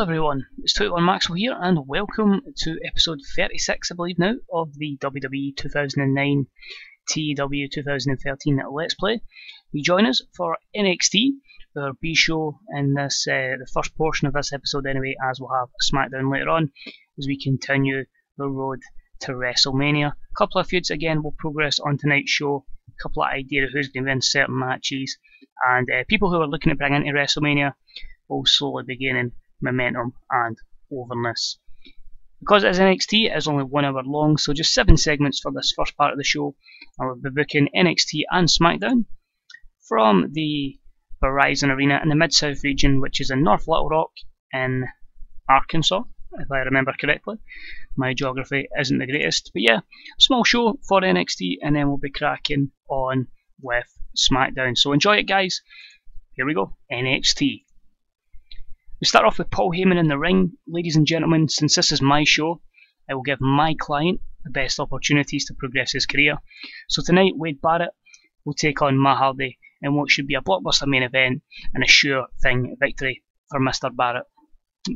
Hello everyone, it's 21 Maxwell here and welcome to episode 36 I believe now of the WWE 2009 TEW2013 Let's Play. You join us for NXT, our B show in this, the first portion of this episode anyway, as we'll have a SmackDown later on as we continue the road to Wrestlemania. A couple of feuds again will progress on tonight's show, a couple of ideas of who's going to win certain matches, and people who are looking to bring into Wrestlemania will slowly be gaining momentum and overness. Because it is NXT, it is only 1 hour long, so just 7 segments for this first part of the show. I will be booking NXT and SmackDown from the Verizon Arena in the Mid-South region, which is in North Little Rock in Arkansas, if I remember correctly. My geography isn't the greatest, but yeah, small show for NXT, and then we'll be cracking on with SmackDown. So enjoy it, guys. Here we go, NXT. We start off with Paul Heyman in the ring. Ladies and gentlemen, since this is my show, I will give my client the best opportunities to progress his career. So tonight, Wade Barrett will take on Matt Hardy in what should be a blockbuster main event and a sure thing victory for Mr. Barrett.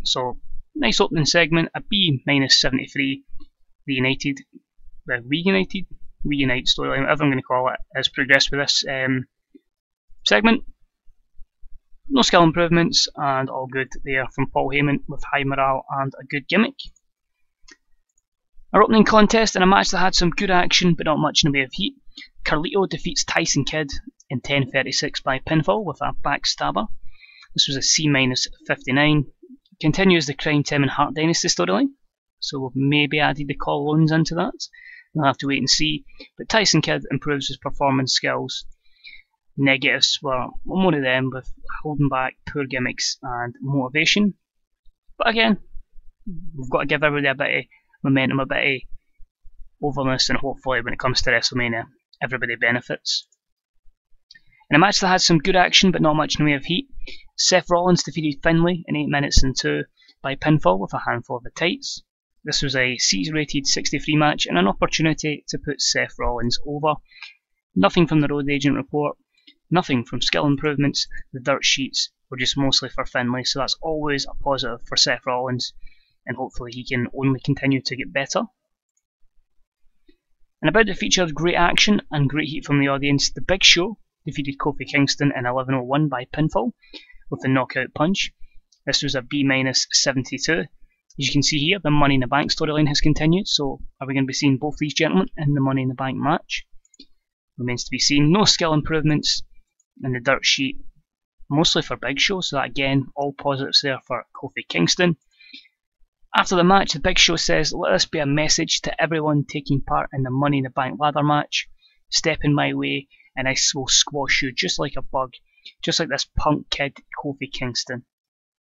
So, nice opening segment, a B-73 reunited storyline, whatever I'm going to call it, has progressed with this segment. No skill improvements and all good there from Paul Heyman with high morale and a good gimmick. Our opening contest in a match that had some good action but not much in the way of heat. Carlito defeats Tyson Kidd in 10:36 by pinfall with a backstabber. This was a C-59. Continues the Crime Time and Hart Dynasty storyline, so we've maybe added the Colognes into that. We'll have to wait and see, but Tyson Kidd improves his performance skills. Negatives were more of them with holding back, poor gimmicks and motivation. But again, we've got to give everybody a bit of momentum, a bit of overness, and hopefully when it comes to WrestleMania, everybody benefits. In a match that had some good action but not much in the way of heat, Seth Rollins defeated Finlay in 8 minutes and 2 by pinfall with a handful of the tights. This was a C-rated 63 match and an opportunity to put Seth Rollins over. Nothing from the road agent report. Nothing from skill improvements. The dirt sheets were just mostly for Finlay, so that's always a positive for Seth Rollins, and hopefully he can only continue to get better. And about the featured great action and great heat from the audience, The Big Show defeated Kofi Kingston in 11:01 by pinfall with the knockout punch. This was a B-72. As you can see here, the Money in the Bank storyline has continued, so are we going to be seeing both these gentlemen in the Money in the Bank match? Remains to be seen. No skill improvements. And the dirt sheet mostly for Big Show, so that again, all positives there for Kofi Kingston. After the match, the Big Show says, "Let this be a message to everyone taking part in the Money in the Bank ladder match. Step in my way and I will squash you just like a bug, just like this punk kid Kofi Kingston."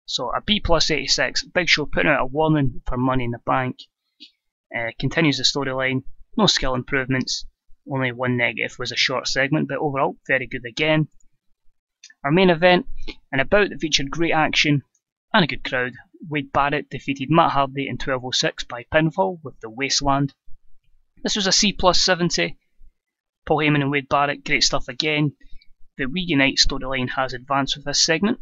So a B+86, Big Show putting out a warning for Money in the Bank. Continues the storyline, no skill improvements, only one negative was a short segment, but overall very good again. Our main event, and about that featured great action and a good crowd. Wade Barrett defeated Matt Hardy in 12:06 by pinfall with the Wasteland. This was a C+70. Paul Heyman and Wade Barrett, great stuff again. The Reunite storyline has advanced with this segment.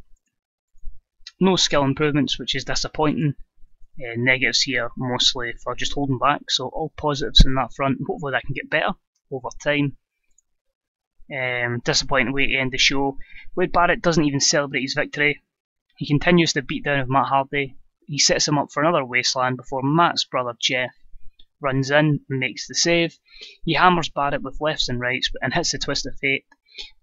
No skill improvements, which is disappointing. Negatives here mostly for just holding back, so all positives in that front. Hopefully that can get better over time. Disappointing way to end the show. Wade Barrett doesn't even celebrate his victory. He continues the beatdown of Matt Hardy. He sets him up for another Wasteland before Matt's brother Jeff runs in and makes the save. He hammers Barrett with lefts and rights and hits the twist of fate.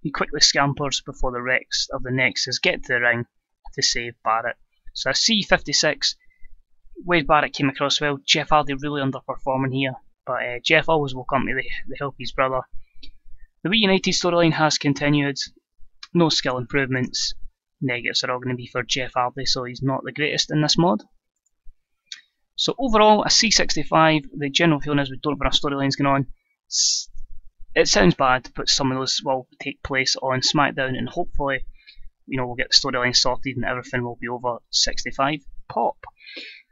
He quickly scampers before the rest of the Nexus get to the ring to save Barrett. So a C-56. Wade Barrett came across well. Jeff Hardy really underperforming here, but Jeff always will come to the help of his brother. The Reunited storyline has continued. No skill improvements. Negatives are all going to be for Jeff Hardy, so he's not the greatest in this mod. So overall, a C-65. The general feeling is we don't have enough storylines going on. It sounds bad, but some of those will take place on SmackDown, and hopefully, we'll get the storyline sorted and everything will be over 65 pop.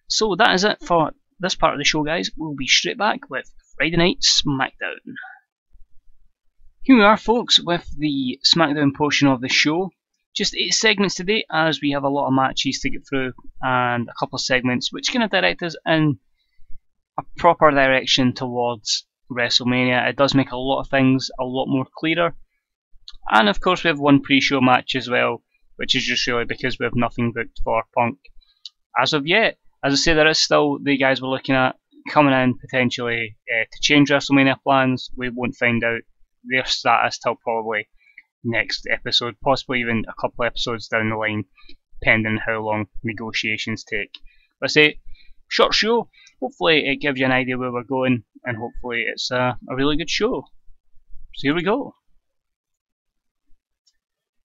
So that is it for this part of the show, guys. We'll be straight back with Friday Night SmackDown. Here we are, folks, with the SmackDown portion of the show. just 8 segments today, as we have a lot of matches to get through and a couple of segments which kind of direct us in a proper direction towards WrestleMania. It does make a lot of things a lot more clearer. And of course we have one pre-show match as well, which is just really because we have nothing booked for Punk as of yet. As I say, there is still the guys we're looking at coming in potentially to change WrestleMania plans. We won't find out their status till probably next episode, possibly even a couple of episodes down the line, depending how long negotiations take. But I say, short show. Hopefully it gives you an idea where we're going, and hopefully it's a really good show. So here we go.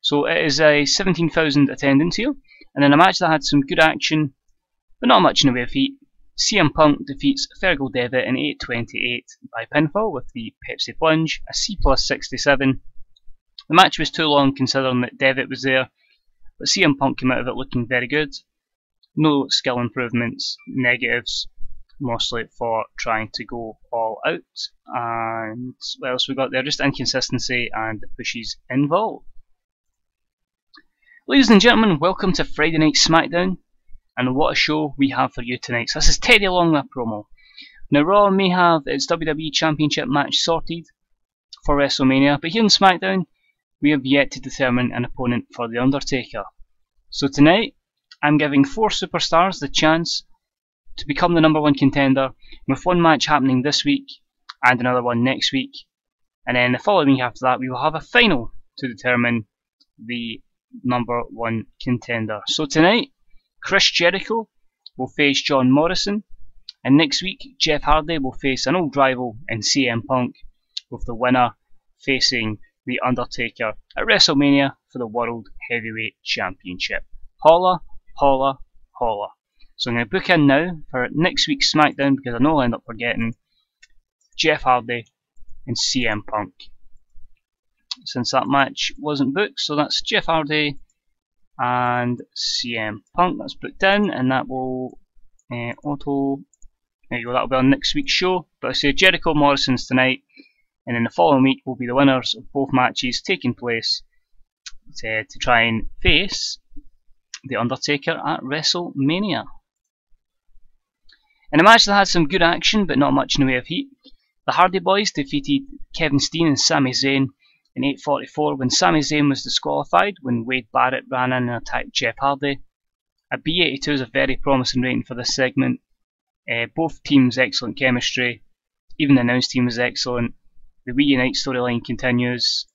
So it is a 17,000 attendance here, and in a match that had some good action, but not much in the way of heat. CM Punk defeats Fergal Devitt in 8:28 by pinfall with the Pepsi Plunge, a C+67. The match was too long considering that Devitt was there, but CM Punk came out of it looking very good. No skill improvements, negatives, mostly for trying to go all out. And what else we got there? Just inconsistency and the pushes involved. Ladies and gentlemen, welcome to Friday Night SmackDown, and what a show we have for you tonight. So this is Teddy Long, that promo. Now Raw may have its WWE Championship match sorted for WrestleMania, but here in SmackDown we have yet to determine an opponent for The Undertaker. So tonight I'm giving 4 superstars the chance to become the #1 contender, with one match happening this week and another one next week, and then the following week after that we will have a final to determine the #1 contender. So tonight Chris Jericho will face John Morrison, and next week Jeff Hardy will face an old rival in CM Punk, with the winner facing The Undertaker at WrestleMania for the World Heavyweight Championship. Holla, holla, holla. So I'm going to book in now for next week's SmackDown, because I know I'll end up forgetting Jeff Hardy and CM Punk, since that match wasn't booked. So that's Jeff Hardy and CM Punk. That's booked in, and that will auto. There you go. That'll be on next week's show. But I say Jericho Morrison's tonight, and then the following week will be the winners of both matches taking place to try and face The Undertaker at WrestleMania. In a match that had some good action but not much in the way of heat, the Hardy Boys defeated Kevin Steen and Sami Zayn in 8:44 when Sami Zayn was disqualified when Wade Barrett ran in and attacked Jeff Hardy. A B82 is a very promising rating for this segment. Both teams excellent chemistry, even the announced team was excellent. The We Unite storyline continues.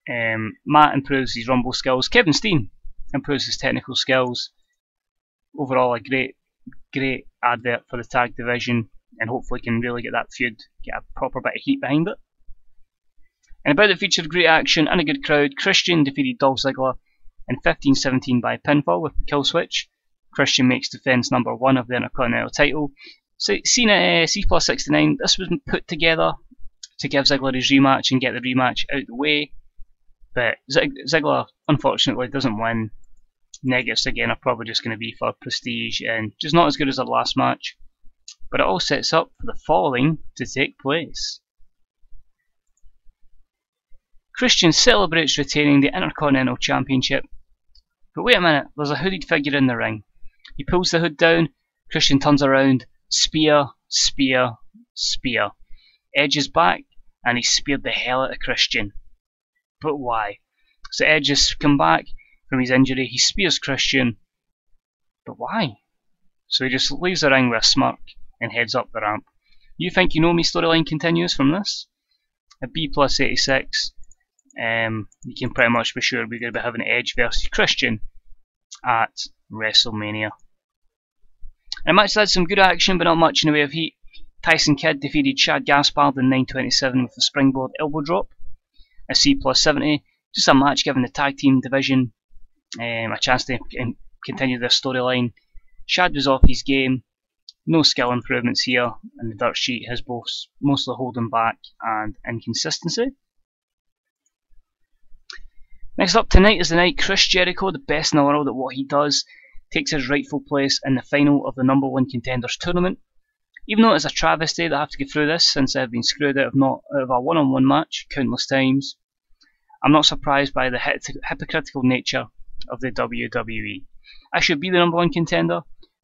Matt improves his rumble skills. Kevin Steen improves his technical skills. Overall a great advert for the tag division, and hopefully can really get that feud, get a proper bit of heat behind it. And about it featured great action and a good crowd. Christian defeated Dolph Ziggler in 15:17 by pinfall with the kill switch. Christian makes defense #1 of the Intercontinental title. So Cena C+69, this was put together to give Ziggler his rematch and get the rematch out the way, but Ziggler unfortunately doesn't win. Negatives again are probably just going to be for prestige and just not as good as the last match, but it all sets up for the following to take place. Christian celebrates retaining the Intercontinental Championship, but wait a minute, there's a hooded figure in the ring. He pulls the hood down, Christian turns around, spear, spear, spear. Edge is back, and he speared the hell out of Christian. But why? So Edge has come back from his injury, he spears Christian, but why? So he just leaves the ring with a smirk and heads up the ramp. You Think You Know Me storyline continues from this. A B+86. You can pretty much be sure we're going to be having Edge versus Christian at WrestleMania. And a match that had some good action but not much in the way of heat. Tyson Kidd defeated Shad Gaspard in 9:27 with a springboard elbow drop. A C+70. Just a match giving the tag team division a chance to continue their storyline. Shad was off his game. No skill improvements here, and the dirt sheet has both mostly holding back and inconsistency. Next up tonight is the night Chris Jericho, the best in the world at what he does, takes his rightful place in the final of the #1 Contenders tournament. Even though it's a travesty that I have to go through this, since I've been screwed out of a one-on-one match countless times, I'm not surprised by the hypocritical nature of the WWE. I should be the #1 contender,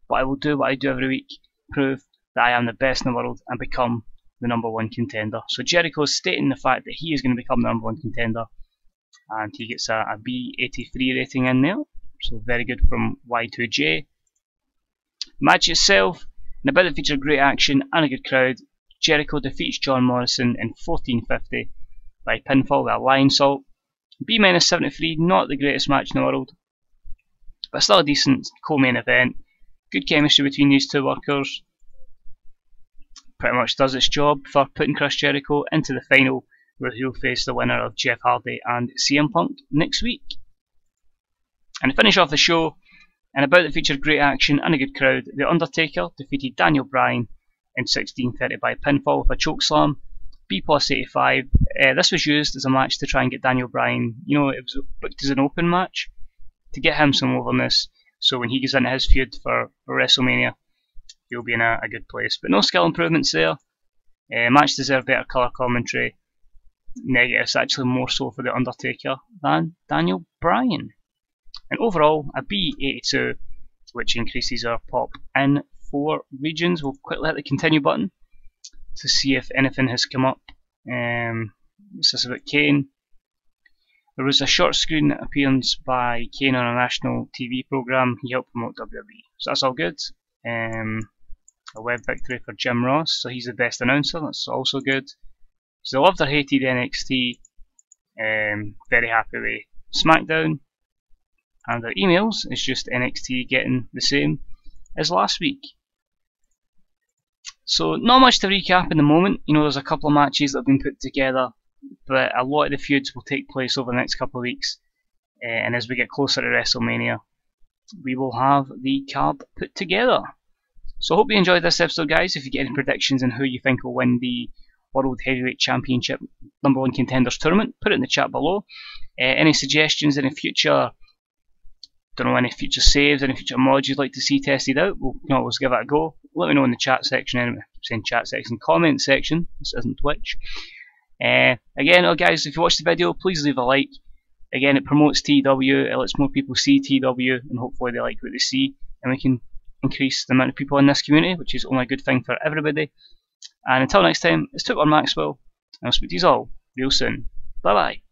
but I will do what I do every week, prove that I am the best in the world and become the #1 contender. So Jericho is stating the fact that he is going to become the #1 contender, and he gets a B83 rating in there, so very good from Y2J. Match itself, and about it featured great action and a good crowd. Jericho defeats John Morrison in 14:50 by pinfall with a lion salt. B-73, not the greatest match in the world, but still a decent co-main event. Good chemistry between these two workers. Pretty much does its job for putting Chris Jericho into the final, where he'll face the winner of Jeff Hardy and CM Punk next week. And to finish off the show, and about the featured great action and a good crowd, The Undertaker defeated Daniel Bryan in 16:30 by pinfall with a chokeslam. B+85. This was used as a match to try and get Daniel Bryan, it was booked as an open match to get him some overness, so when he goes into his feud for Wrestlemania, he'll be in a good place. But no skill improvements there. Match deserved better colour commentary. Negatives actually more so for The Undertaker than Daniel Bryan. And overall, a B82, which increases our pop in 4 regions. We'll quickly hit the continue button to see if anything has come up. This is about Kane. There was a short screen appearance by Kane on a national TV programme. He helped promote WWE, so that's all good. A web victory for Jim Ross, so he's the best announcer, that's also good. So they loved or hated NXT, very happy with SmackDown, and their emails is just NXT getting the same as last week. So not much to recap in the moment. There's a couple of matches that have been put together, but a lot of the feuds will take place over the next couple of weeks, and as we get closer to WrestleMania, we will have the card put together. So I hope you enjoyed this episode, guys. If you get any predictions on who you think will win the World Heavyweight Championship #1 Contenders Tournament, put it in the chat below. Any suggestions, any future saves, any future mods you'd like to see tested out, we can always give it a go. Let me know in the chat section, anyway. I'm saying chat section, comment section, this isn't Twitch. Again, guys, if you watched the video, please leave a like. Again, it promotes TEW, it lets more people see TEW, and hopefully they like what they see, and we can increase the amount of people in this community, which is only a good thing for everybody. And until next time, it's Tucker Maxwell, and I'll speak to you all real soon. Bye bye.